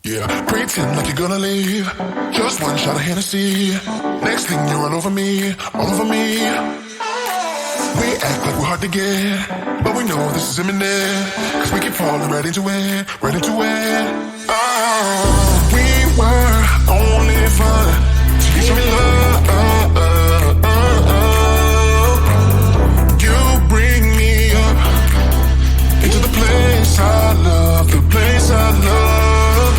Yeah, pretend like you're gonna leave. Just one shot of Hennessy. Next thing you're all over me, all over me. We act like we're hard to get, but we know this is imminent. Cause we keep falling right into it, right into it. Oh, we were only fun till you show me love. You bring me up into the place I love, the place I love.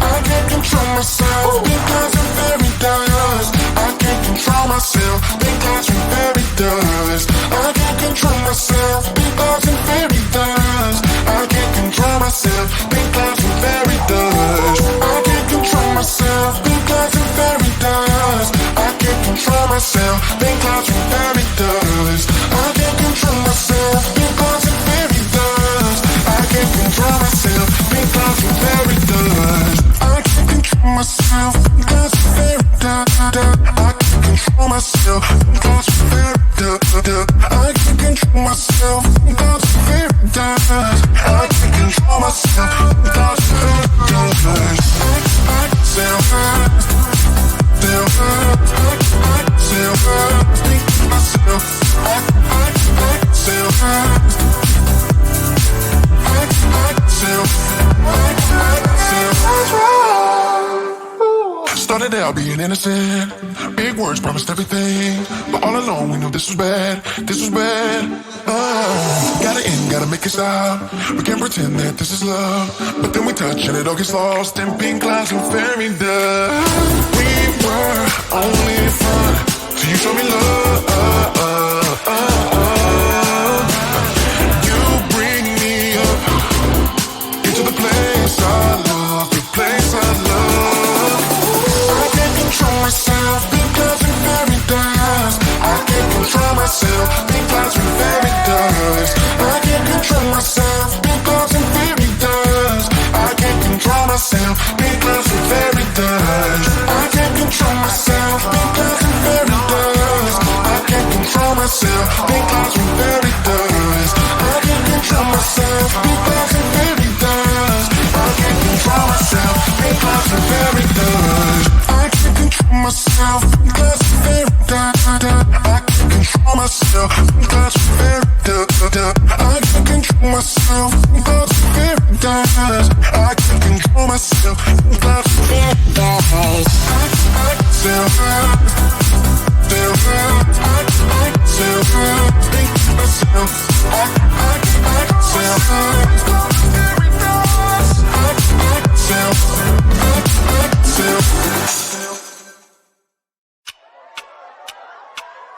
I can't control myself because I'm very dust. I can't control myself because I'm very dust. I can't control myself because I'm very dust. I can't control myself because I'm very dust. I can't control myself because I'm very dust. I can't control myself because I'm very dust. I can't control myself because I'm very dust. I can't control myself because I'm very dust. I can't control myself because I'm very dust. I can't control myself because I'm very dust. I can't control myself because I'm very dust. I can't control myself because I'm very dust. I self started out being innocent. Big words promised everything, but all along we knew this was bad. This was bad. Gotta end, gotta make it stop. We can't pretend that this is love, but then we touch and it all gets lost in pink clouds and fairy dust. We were only fun till you show me love. You bring me up into the place I love, the place I love. I can't control myself because I'm very dust. I can't control myself because I'm very dust. I can't control myself because I'm very dust. I can't control myself because I'm very dust. I can't control myself because I'm very dust. I can't control myself because I'm very dust. I can't control myself because I'm very dust. I can't control myself because I'm very dust. I can't control myself because I'm very dust. I can't control myself because I'm very dust. I can't control myself because I'm very dust. I can't control myself because I'm very dust.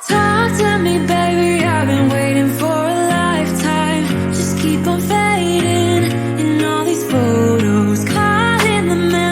Talk to me, baby, I've been waiting for a lifetime. Just keep on fading in all these photos, caught in the middle.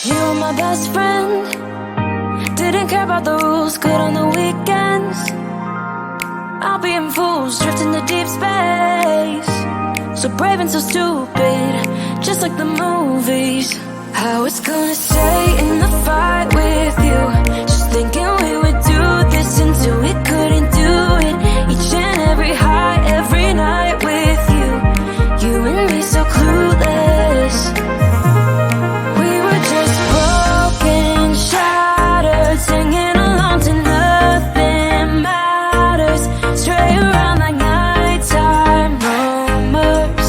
You were my best friend. Didn't care about the rules, good on the weekends. I'll be in fools, drifting to deep space. So brave and so stupid, just like the movies. I was gonna stay in the fight with you, just thinking we would do this until we couldn't do it. Each and every high, every night with you. You and me so clueless. We were just broken, shattered, singing along to nothing matters. Stray around like nighttime rumors.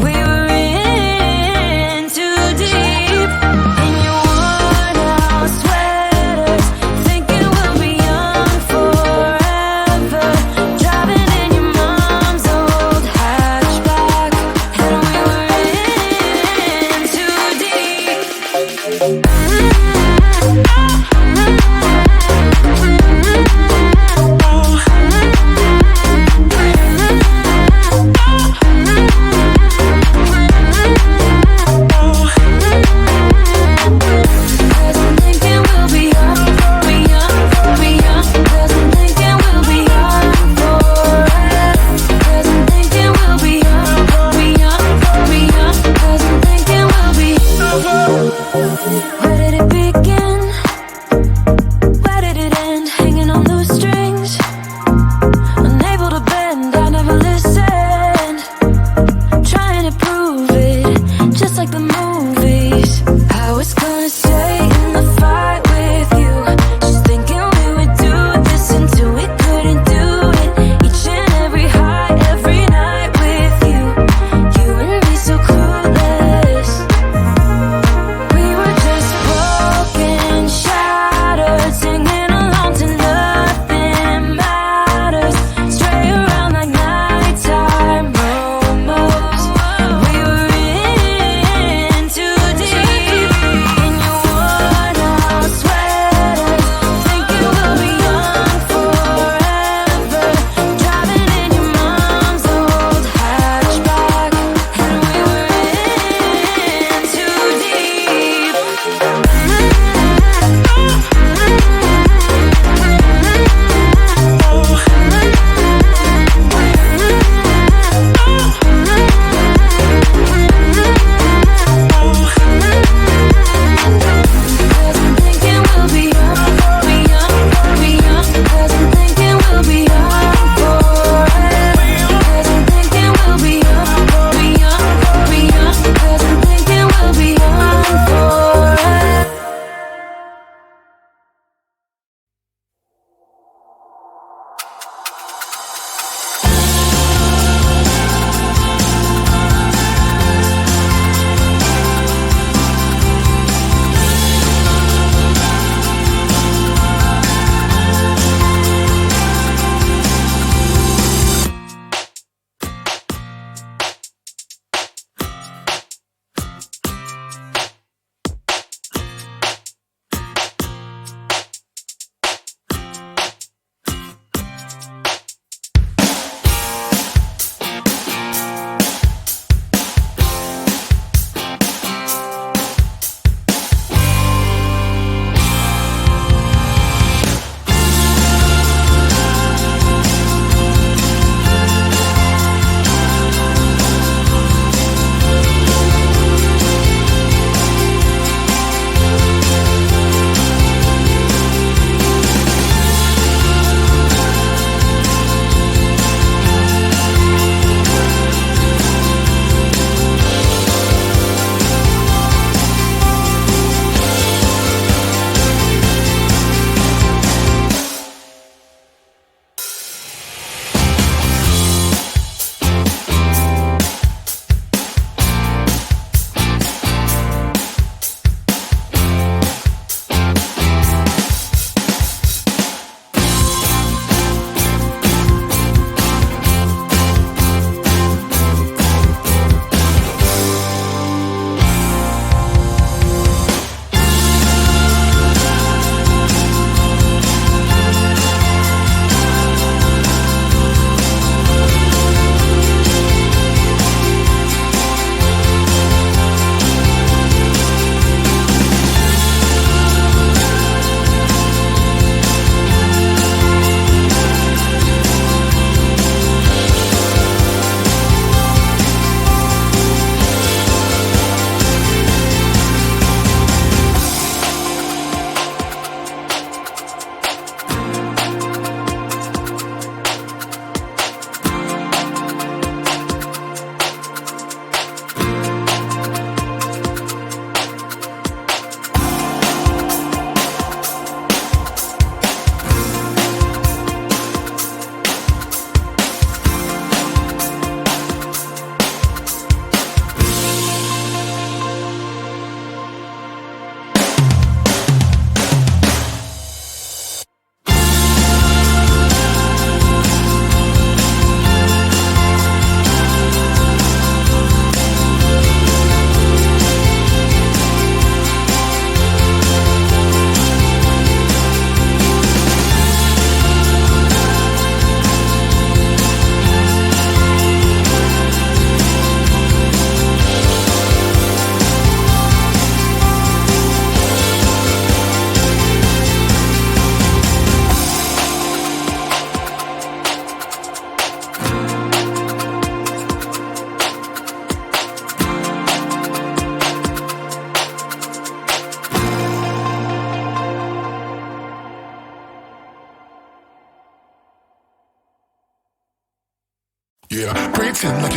We were in too deep. In your worn out sweaters, thinking we'll be young forever. Driving in your mom's old hatchback, and we were in too deep. Cause I'm thinking we'll be young, be young, be young. Cause I'm thinking we'll be young forever. Cause I'm thinking we'll be young, be young, be young. Cause I'm thinking we'll be. Where did it begin? Where did it end? Hanging on loose strings, unable to bend. I never listened, trying to prove it, just like the movies. I was gonna stay in the fight with you, just thinking we would do this until we couldn't do it. Each and every high, every night with you. You and me so clueless. We were just broken, shattered, singing along to nothing matters. Stray around like nighttime rumors. We were in too deep. In your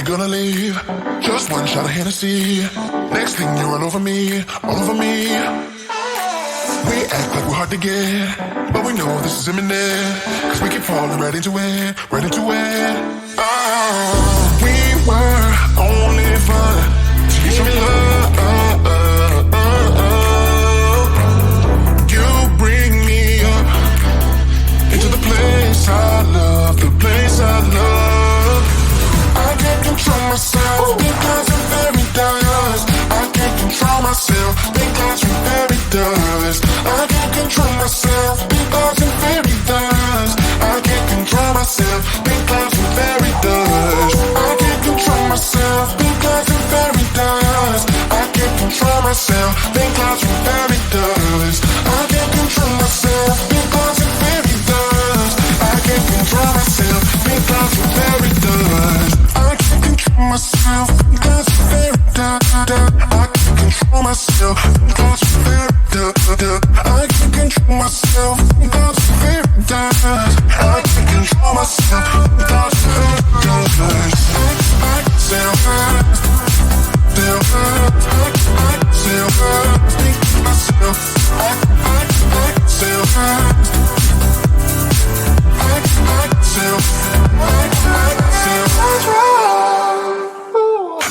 gonna leave? Just one shot of Hennessy. Next thing you're all over me, all over me. We act like we're hard to get, but we know this is imminent. Cause we keep falling right into it, right into it. Oh, we were only fun till you show me love. You bring me up into the place I love, the place I love. I can't control myself because I'm very dust. I can't control myself because I'm very dust. I can't control myself because I'm very dust. I can't control myself because I'm very dust. I can't control myself because I'm very dust. I can't control myself because I'm very dust. I can't control myself because I'm very dust. I can't control myself because I'm very dust. I can't control myself because I'm very dust. I can't control myself because I'm very dust. I can't control myself because I'm very dust. I can't control myself because I'm very dust. I can sell fast, sell fast. I can sell fast, think to myself. I can sell fast. I can sell fast.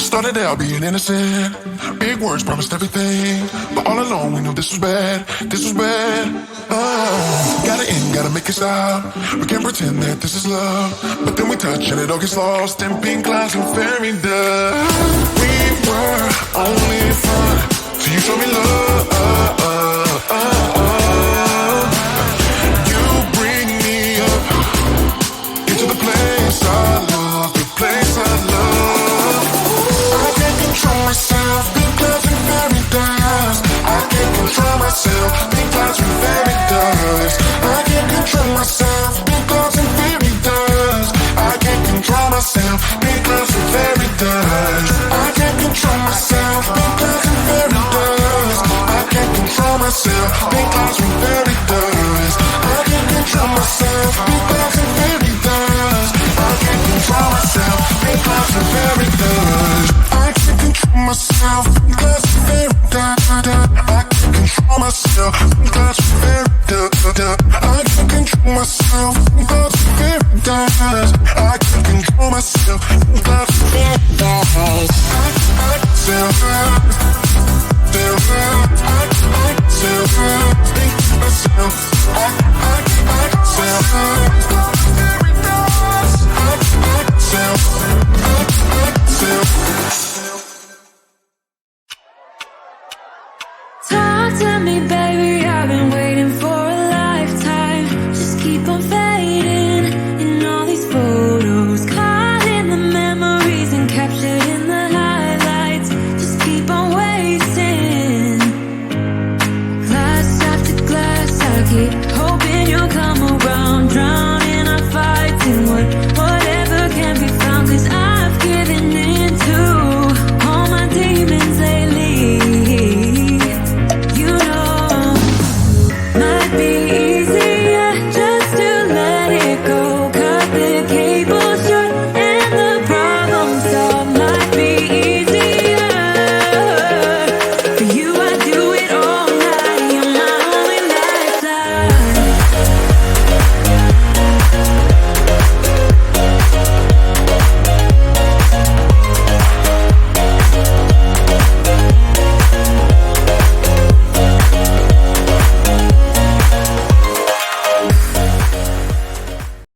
Started out being innocent. Big words promised everything, but all along we knew this was bad. This was bad. Oh, gotta end, gotta make it stop. We can't pretend that this is love, but then we touch and it all gets lost in pink clouds and fairy dust. We were only fun till you showed me love. You bring me up into the place I love, the place I love. I can't control myself because I'm very dust. I can't control myself because I'm very dust. I can't control myself because I'm very dust. I can't control myself because I'm very dust. I can't control myself because I'm very dust. I can't control myself because I'm very dust. I can't control myself because I'm very dust. I can't control myself because I'm very dust. I can't control myself because I'm very dust. I can't control myself because I'm very dust. I can't control myself because I'm very dust. I can't control myself because I'm very dust. I can sell fast, sell fast. I can sell fast, think to myself. I can sell fast, very dust. I can sell fast. Talk to me, baby.